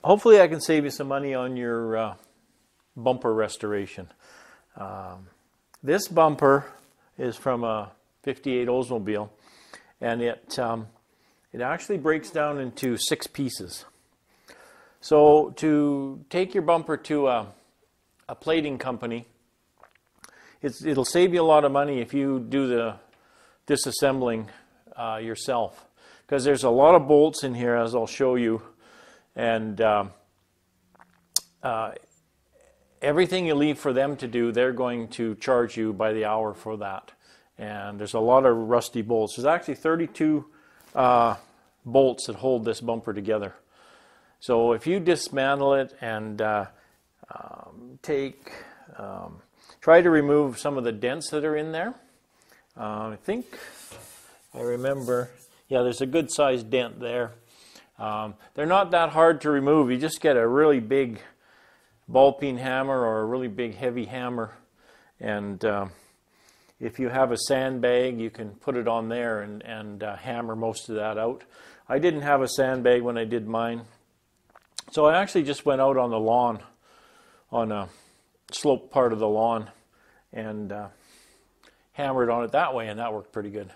hopefully I can save you some money on your bumper restoration. This bumper is from a 58 Oldsmobile, and it actually breaks down into 6 pieces. So to take your bumper to a plating company, it'll save you a lot of money if you do the disassembling yourself, because there's a lot of bolts in here, as I'll show you, and everything you leave for them to do, they're going to charge you by the hour for that. And there's a lot of rusty bolts. There's actually 32 bolts that hold this bumper together. So if you dismantle it and try to remove some of the dents that are in there. I think I remember, yeah, there's a good sized dent there. They're not that hard to remove. You just get a really big ball peen hammer or a really big heavy hammer, and if you have a sandbag, you can put it on there and hammer most of that out. I didn't have a sandbag when I did mine, so I actually just went out on the lawn, on a sloped part of the lawn, and hammered on it that way, and that worked pretty good.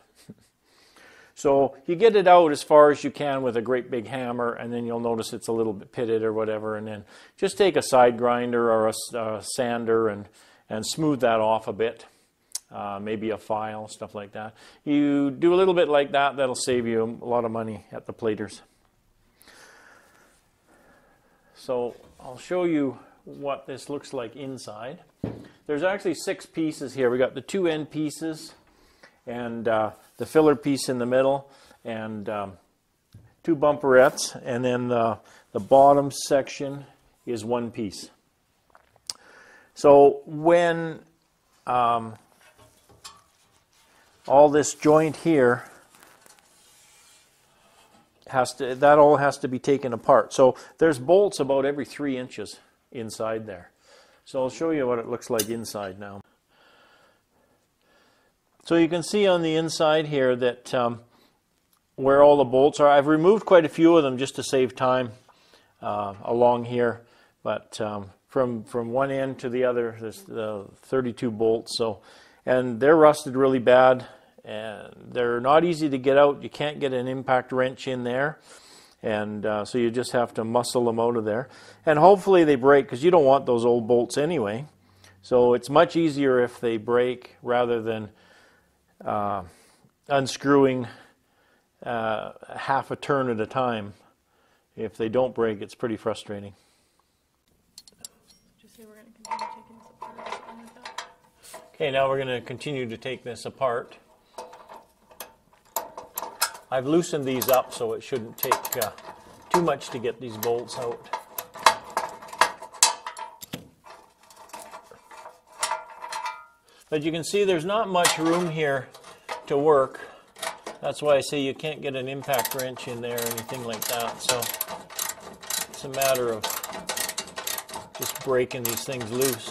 So you get it out as far as you can with a great big hammer, and then you'll notice it's a little bit pitted or whatever, and then just take a side grinder or a sander and smooth that off a bit. Maybe a file, stuff like that. You do a little bit like that, that'll save you a lot of money at the platers. So I'll show you what this looks like inside. There's actually 6 pieces here. We got the 2 end pieces and the filler piece in the middle, and 2 bumperettes, and then the bottom section is 1 piece. So when all this joint here that all has to be taken apart. So there's bolts about every 3 inches inside there. So I'll show you what it looks like inside now. So you can see on the inside here that where all the bolts are. I've removed quite a few of them just to save time along here, but from one end to the other there's the 32 bolts. So, and they're rusted really bad, and they're not easy to get out. You can't get an impact wrench in there, and so you just have to muscle them out of there. And hopefully they break, because you don't want those old bolts anyway. So it's much easier if they break rather than unscrewing half a turn at a time. If they don't break, it's pretty frustrating. Just say we're going to continue taking this apart or something like that. Okay, now we're going to continue to take this apart. I've loosened these up, so it shouldn't take too much to get these bolts out. But you can see there's not much room here to work. That's why I say you can't get an impact wrench in there or anything like that. So it's a matter of just breaking these things loose.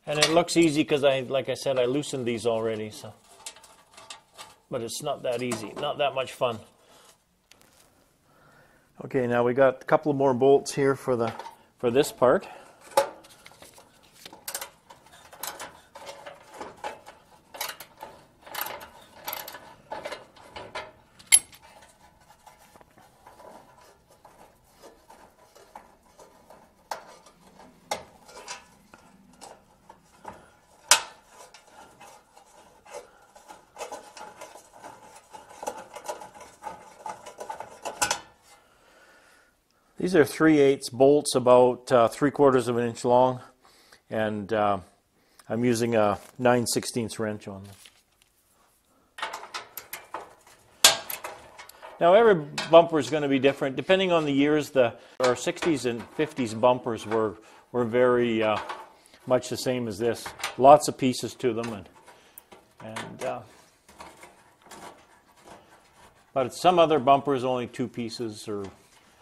And it looks easy because like I said, I loosened these already. So, but it's not that easy, not that much fun. Okay, now we got a couple of more bolts here for this part. These are 3/8 bolts, about 3/4 of an inch long, and I'm using a 9/16 wrench on them. Now every bumper is going to be different depending on the years. Our 60s and 50s bumpers were very much the same as this. Lots of pieces to them, but some other bumpers only 2 pieces, or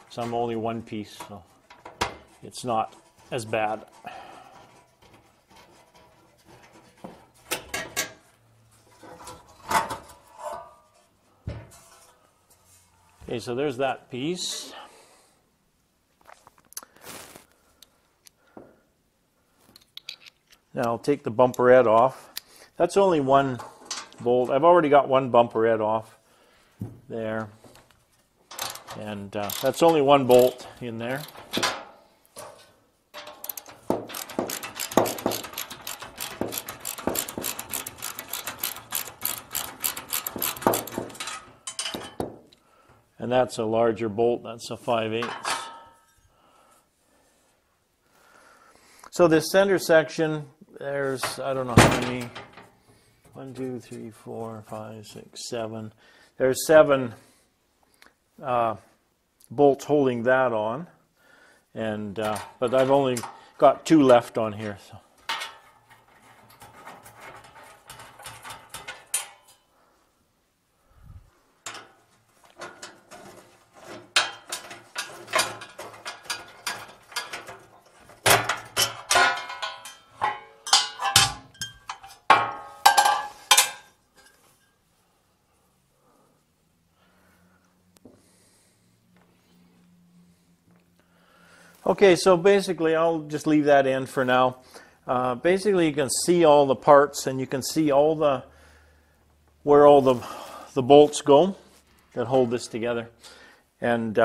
some only 1 piece, so it's not as bad. Okay, so there's that piece. Now I'll take the bumper head off. That's only one bolt. I've already got one bumper head off there. And that's only one bolt in there. And that's a larger bolt, that's a 5/8. So this center section, there's, I don't know how many, 1, 2, 3, 4, 5, 6, 7. There's 7 bolts holding that on. And but I've only got 2 left on here. So. Okay, so basically I'll just leave that in for now. Basically you can see all the parts and you can see all the where all the bolts go that hold this together. And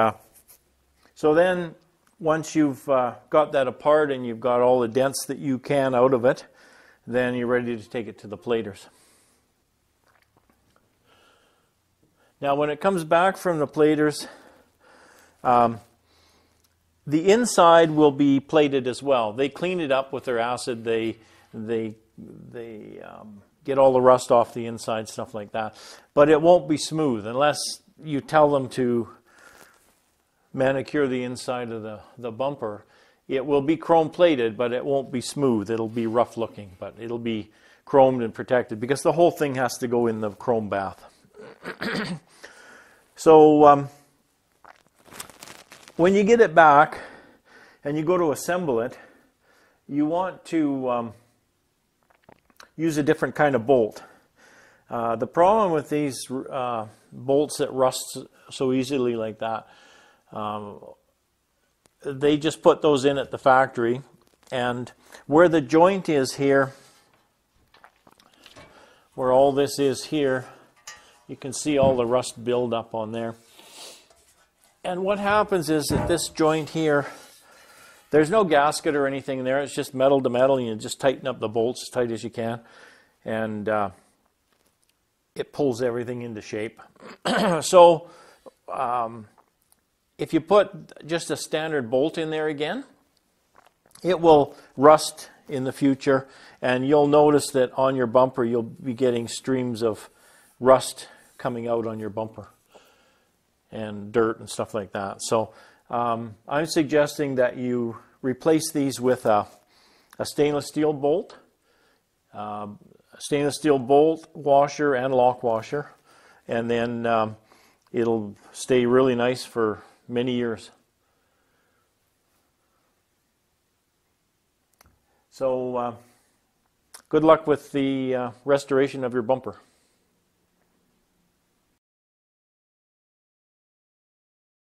so then once you've got that apart and you've got all the dents that you can out of it, then you're ready to take it to the platers. Now when it comes back from the platers, the inside will be plated as well. They clean it up with their acid. They get all the rust off the inside, stuff like that. But it won't be smooth unless you tell them to manicure the inside of the bumper. It will be chrome plated, but it won't be smooth. It'll be rough looking, but it'll be chromed and protected because the whole thing has to go in the chrome bath. So when you get it back and you go to assemble it, you want to use a different kind of bolt. The problem with these bolts that rust so easily like that, they just put those in at the factory, and where the joint is here, where all this is here, you can see all the rust build up on there. And what happens is that this joint here, there's no gasket or anything there. It's just metal to metal. You just tighten up the bolts as tight as you can. And it pulls everything into shape. So if you put just a standard bolt in there again, it will rust in the future. And you'll notice that on your bumper, you'll be getting streams of rust coming out on your bumper. And dirt and stuff like that. So I'm suggesting that you replace these with a stainless steel bolt, stainless steel bolt washer and lock washer, and then it'll stay really nice for many years. So good luck with the restoration of your bumper.